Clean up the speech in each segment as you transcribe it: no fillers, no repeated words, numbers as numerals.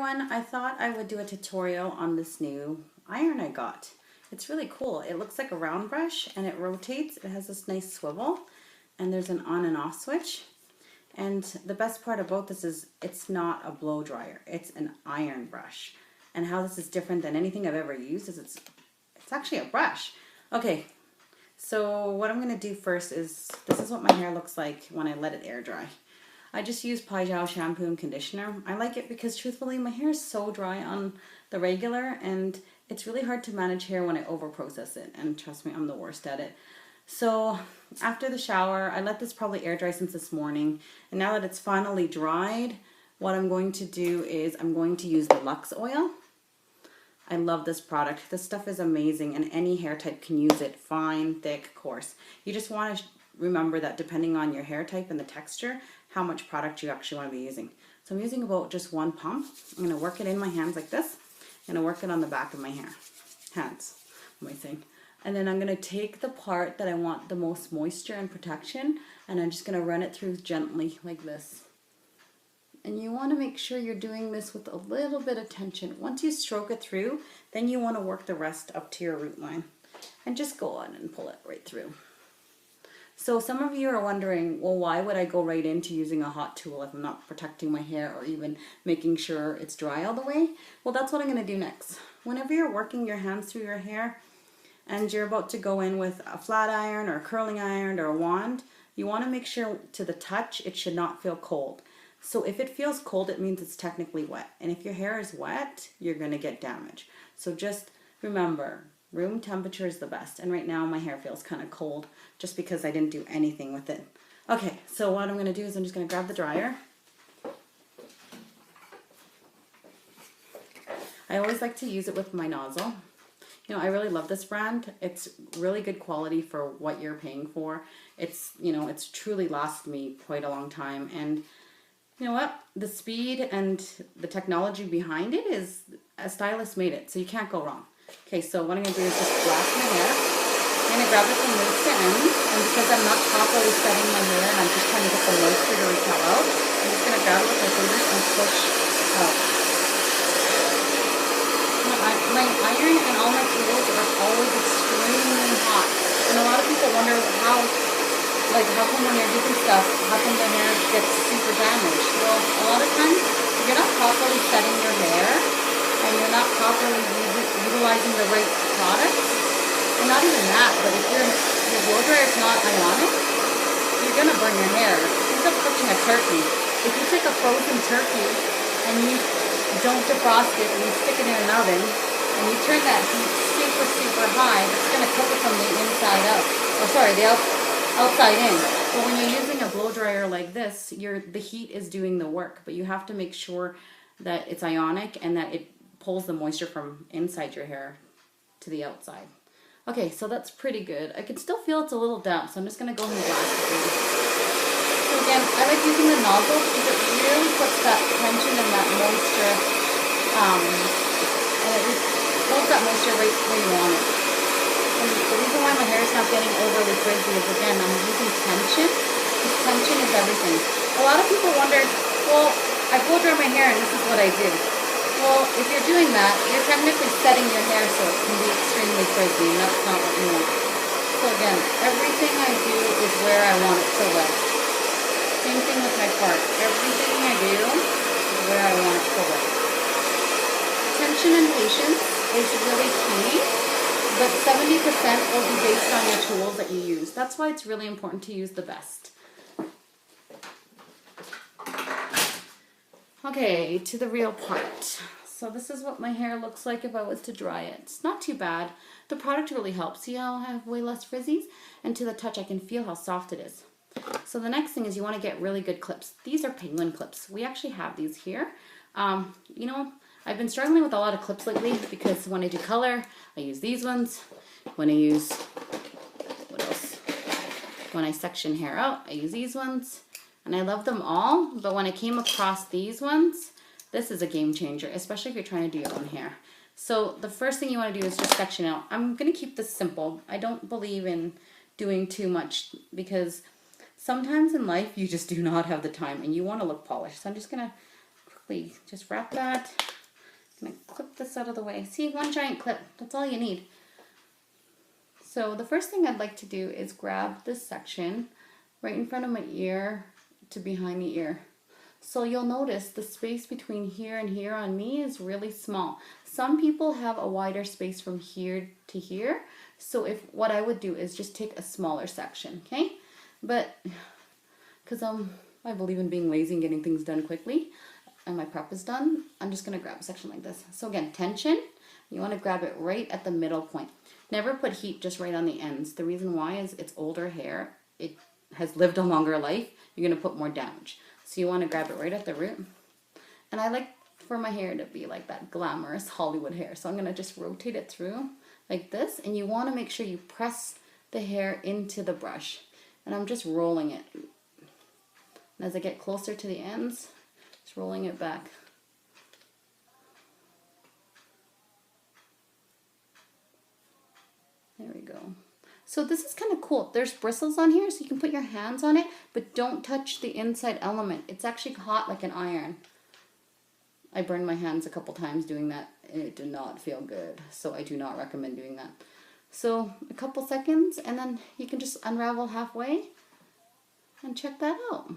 everyone, I thought I would do a tutorial on this new iron I got. It's really cool. It looks like a round brush and it rotates. It has this nice swivel and there's an on and off switch. And the best part about this is it's not a blow dryer. It's an iron brush. And how this is different than anything I've ever used is it's actually a brush. Okay, so what I'm going to do first is, this is what my hair looks like when I let it air dry. I just use Pai Jiao shampoo and conditioner. I like it because truthfully my hair is so dry on the regular and it's really hard to manage hair when I over process it, and trust me, I'm the worst at it. So after the shower, I let this probably air dry since this morning, and now that it's finally dried, what I'm going to do is I'm going to use the Lux oil. I love this product. This stuff is amazing and any hair type can use it, fine, thick, coarse. You just want to remember that depending on your hair type and the texture, how much product you actually want to be using. So I'm using about just one pump. I'm going to work it in my hands like this. I'm going to work it on the back of my hands, my thing. And then I'm going to take the part that I want the most moisture and protection, and I'm just going to run it through gently like this. And you want to make sure you're doing this with a little bit of tension. Once you stroke it through, then you want to work the rest up to your root line. And just go on and pull it right through. So some of you are wondering, well, why would I go right into using a hot tool if I'm not protecting my hair or even making sure it's dry all the way? Well, that's what I'm going to do next. Whenever you're working your hands through your hair and you're about to go in with a flat iron or a curling iron or a wand, you want to make sure to the touch it should not feel cold. So if it feels cold, it means it's technically wet. And if your hair is wet, you're going to get damage. So just remember, room temperature is the best. And right now my hair feels kind of cold just because I didn't do anything with it. Okay, so what I'm going to do is I'm just going to grab the dryer. I always like to use it with my nozzle. You know, I really love this brand. It's really good quality for what you're paying for. It's, you know, it's truly lasted me quite a long time. And you know what? The speed and the technology behind it is, a stylist made it, so you can't go wrong. Okay, so what I'm going to do is just blast my hair. I'm going to grab it from roots to end, and because I'm not properly setting my hair and I'm just trying to get the moisture to repel out, I'm just going to grab it with my fingers and push out. My iron and all my tools are always extremely hot, and a lot of people wonder how come when you're doing stuff, how come the hair gets super damaged? Well, a lot of times, if you're not properly setting your hair, and you're not properly utilizing the right products, and not even that, but if your blow dryer is not ionic, you're going to burn your hair. It's like cooking a turkey. If you take a frozen turkey, and you don't defrost it, and you stick it in an oven, and you turn that heat super, super high, it's going to cook it from the inside out. Oh, sorry, the outside in. But when you're using a blow dryer like this, the heat is doing the work, but you have to make sure that it's ionic and that it pulls the moisture from inside your hair to the outside. Okay, so that's pretty good. I can still feel it's a little damp, so I'm just going to go and blast it in. So again, I like using the nozzle because it really puts that tension and that moisture, and it holds that moisture right where you want it. And the reason why my hair is not getting overly frizzy is, again, I'm using tension, because tension is everything. A lot of people wonder, well, I blow dry my hair and this is what I do. Well, if you're doing that, you're technically setting your hair so it can be extremely frizzy, and that's not what you want. So again, everything I do is where I want it to live. Same thing with my part. Everything I do is where I want it to live. Tension and patience is really key. But 70% will be based on your tools that you use. That's why it's really important to use the best. Okay, to the real part. So this is what my hair looks like if I was to dry it. It's not too bad. The product really helps. See how I have way less frizzies? And to the touch, I can feel how soft it is. So the next thing is you want to get really good clips. These are penguin clips. We actually have these here. You know, I've been struggling with a lot of clips lately because when I do color, I use these ones. When I use, what else? When I section hair out, I use these ones. And I love them all, but when I came across these ones, this is a game changer, especially if you're trying to do your own hair. So the first thing you want to do is just section out. I'm going to keep this simple. I don't believe in doing too much because sometimes in life you just do not have the time and you want to look polished. So I'm just going to quickly just wrap that I'm going to clip this out of the way. See, one giant clip. That's all you need. So the first thing I'd like to do is grab this section right in front of my ear to behind the ear. So you'll notice the space between here and here on me is really small. Some people have a wider space from here to here. So what I would do is just take a smaller section, okay? But because I believe in being lazy and getting things done quickly, and my prep is done, I'm just gonna grab a section like this. So again, tension, you wanna grab it right at the middle point. Never put heat just right on the ends. The reason why is it's older hair. It has lived a longer life. You're gonna put more damage. So you wanna grab it right at the root. And I like for my hair to be like that glamorous Hollywood hair. So I'm gonna just rotate it through like this. And you wanna make sure you press the hair into the brush. And I'm just rolling it. And as I get closer to the ends, just rolling it back. There we go. So this is kind of cool. There's bristles on here, so you can put your hands on it, but don't touch the inside element. It's actually hot like an iron. I burned my hands a couple times doing that, and it did not feel good. So I do not recommend doing that. So a couple seconds, and then you can just unravel halfway and check that out.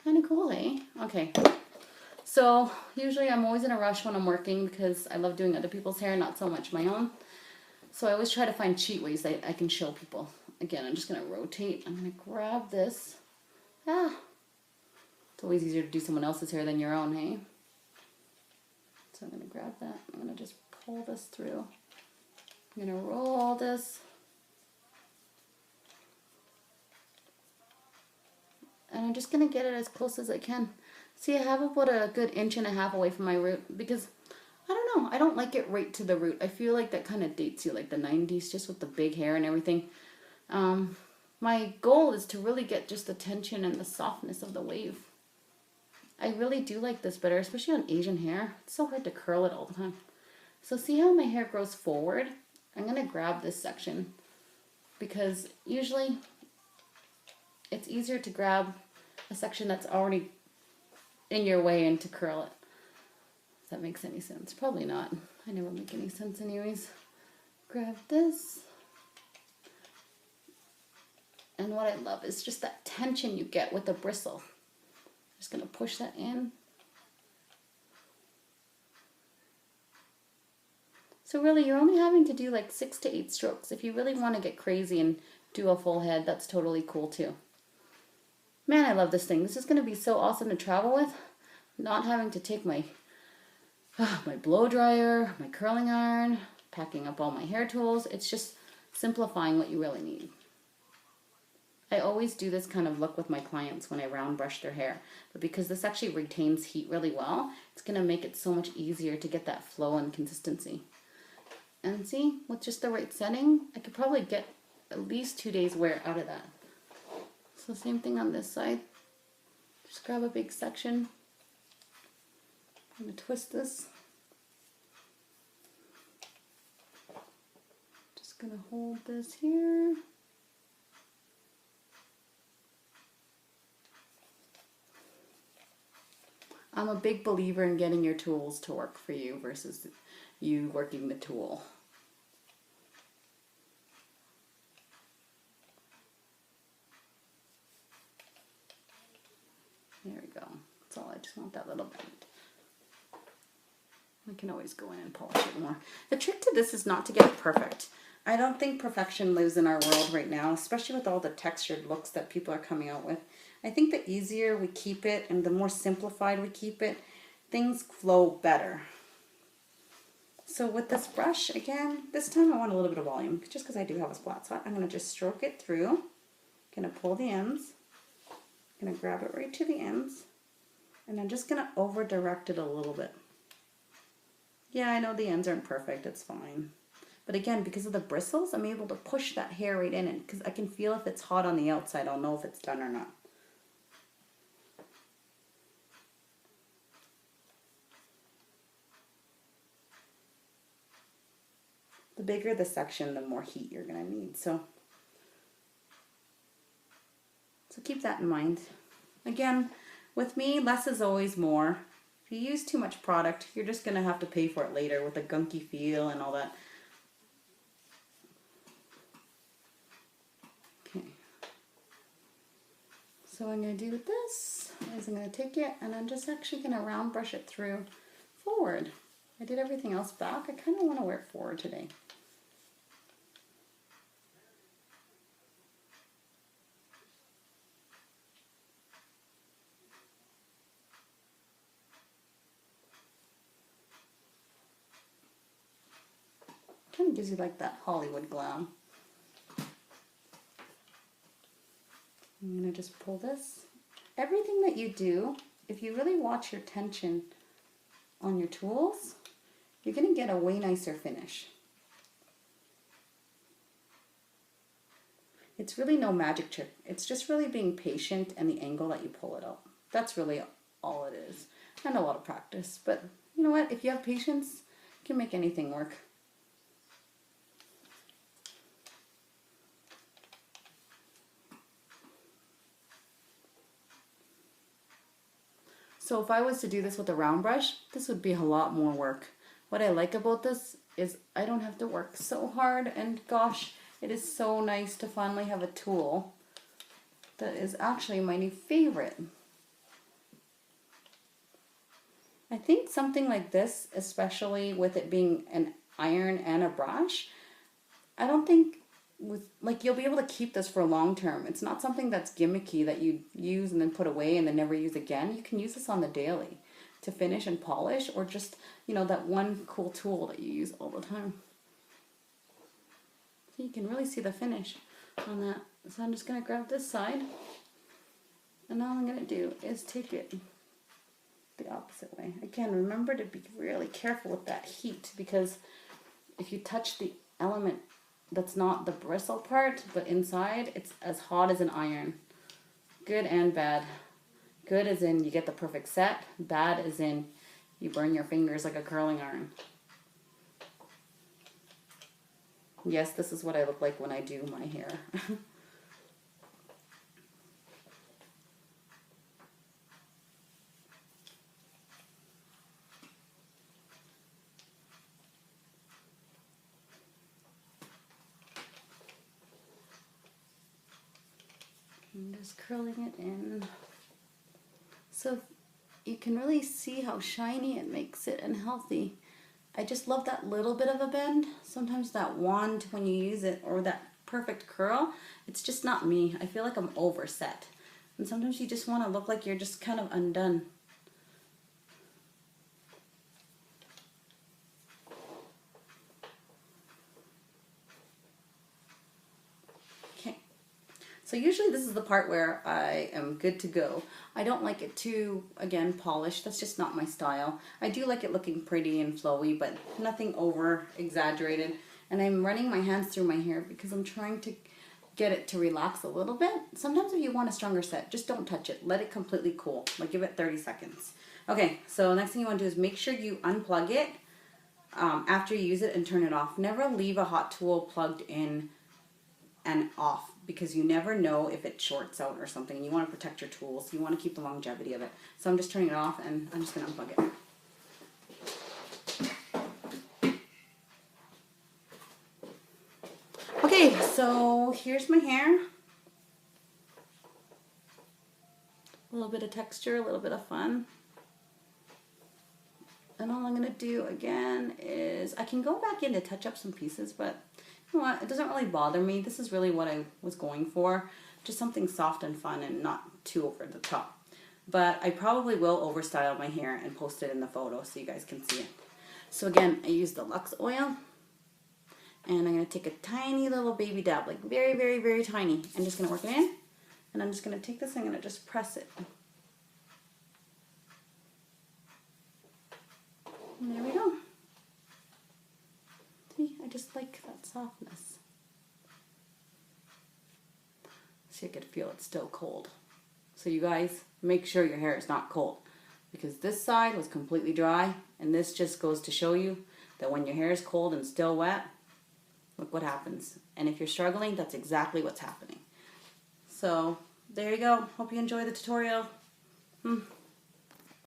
Kind of cool, eh? Okay. So usually I'm always in a rush when I'm working because I love doing other people's hair, not so much my own. So I always try to find cheat ways that I can show people. Again, I'm just going to rotate. I'm going to grab this. It's always easier to do someone else's hair than your own, hey? So I'm going to grab that. I'm going to just pull this through. I'm going to roll this. And I'm just going to get it as close as I can. See, I have about a good 1.5 inches away from my root because I don't know. I don't like it right to the root. I feel like that kind of dates you, like the 90s, just with the big hair and everything. My goal is to really get just the tension and the softness of the wave. I really do like this better, especially on Asian hair. It's so hard to curl it all the time. So see how my hair grows forward? I'm going to grab this section because usually it's easier to grab a section that's already in your way and to curl it. If that makes any sense. Probably not. I never make any sense anyways. Grab this. And what I love is just that tension you get with the bristle. Just going to push that in. So really you're only having to do like 6 to 8 strokes. If you really want to get crazy and do a full head, that's totally cool too. Man, I love this thing. This is going to be so awesome to travel with. Not having to take my blow dryer, my curling iron, packing up all my hair tools. It's just simplifying what you really need. I always do this kind of look with my clients when I round brush their hair. But because this actually retains heat really well, it's going to make it so much easier to get that flow and consistency. And see, with just the right setting, I could probably get at least 2 days wear out of that. So same thing on this side. Just grab a big section. I'm going to twist this. Just going to hold this here. I'm a big believer in getting your tools to work for you versus you working the tool. There we go. That's all. I just want that little bit. I can always go in and polish it more. The trick to this is not to get it perfect. I don't think perfection lives in our world right now, especially with all the textured looks that people are coming out with. I think the easier we keep it and the more simplified we keep it, things flow better. So with this brush, again, this time I want a little bit of volume, just because I do have a splat spot. I'm going to just stroke it through. I'm going to pull the ends. I'm going to grab it right to the ends. And I'm just going to over direct it a little bit. Yeah, I know the ends aren't perfect. It's fine. But again, because of the bristles, I'm able to push that hair right in, and because I can feel if it's hot on the outside, I'll know if it's done or not. The bigger the section, the more heat you're going to need. So keep that in mind. Again, with me, less is always more. If you use too much product, you're just going to have to pay for it later with a gunky feel and all that. Okay. So what I'm going to do with this is I'm going to take it and I'm just actually going to round brush it through forward. I did everything else back. I kind of want to wear it forward today. Kind of gives you like that Hollywood glam. I'm going to just pull this. Everything that you do, if you really watch your tension on your tools, you're going to get a way nicer finish. It's really no magic trick. It's just really being patient and the angle that you pull it out. That's really all it is. And a lot of practice. But you know what? If you have patience, you can make anything work. So if I was to do this with a round brush, this would be a lot more work. What I like about this is I don't have to work so hard, and gosh, it is so nice to finally have a tool that is actually my new favorite. I think something like this, especially with it being an iron and a brush, I don't think you'll be able to keep this for long term. It's not something that's gimmicky that you use and then put away and then never use again. You can use this on the daily to finish and polish, or just, you know, that one cool tool that you use all the time. So you can really see the finish on that. So I'm just going to grab this side, and all I'm going to do is take it the opposite way. Again, remember to be really careful with that heat, because if you touch the element that's not the bristle part, but inside, it's as hot as an iron. Good and bad. Good as in you get the perfect set. Bad as in you burn your fingers like a curling iron. Yes, this is what I look like when I do my hair. I'm just curling it in. So you can really see how shiny it makes it and healthy. I just love that little bit of a bend. Sometimes that wand, when you use it, or that perfect curl, it's just not me. I feel like I'm overset. And sometimes you just want to look like you're just kind of undone. So usually this is the part where I am good to go. I don't like it too, again, polished. That's just not my style. I do like it looking pretty and flowy, but nothing over exaggerated. And I'm running my hands through my hair because I'm trying to get it to relax a little bit. Sometimes if you want a stronger set, just don't touch it. Let it completely cool. Like, give it 30 seconds. Okay, so next thing you want to do is make sure you unplug it after you use it and turn it off. Never leave a hot tool plugged in and off, because you never know if it shorts out or something. You want to protect your tools. You want to keep the longevity of it. So I'm just turning it off, and I'm just going to unplug it. Okay, so here's my hair. A little bit of texture, a little bit of fun. And all I'm going to do again is, I can go back in to touch up some pieces, but you know what, it doesn't really bother me. This is really what I was going for. Just something soft and fun and not too over the top. But I probably will overstyle my hair and post it in the photo so you guys can see it. So again, I use the Lux oil. And I'm going to take a tiny little baby dab, like very, very, very tiny. I'm just going to work it in. And I'm just going to take this, I'm going to just press it. And there we go. See, I just like that softness. See, I could feel it's still cold. So you guys, make sure your hair is not cold, because this side was completely dry, and this just goes to show you that when your hair is cold and still wet, look what happens. And if you're struggling, that's exactly what's happening. So there you go. Hope you enjoy the tutorial.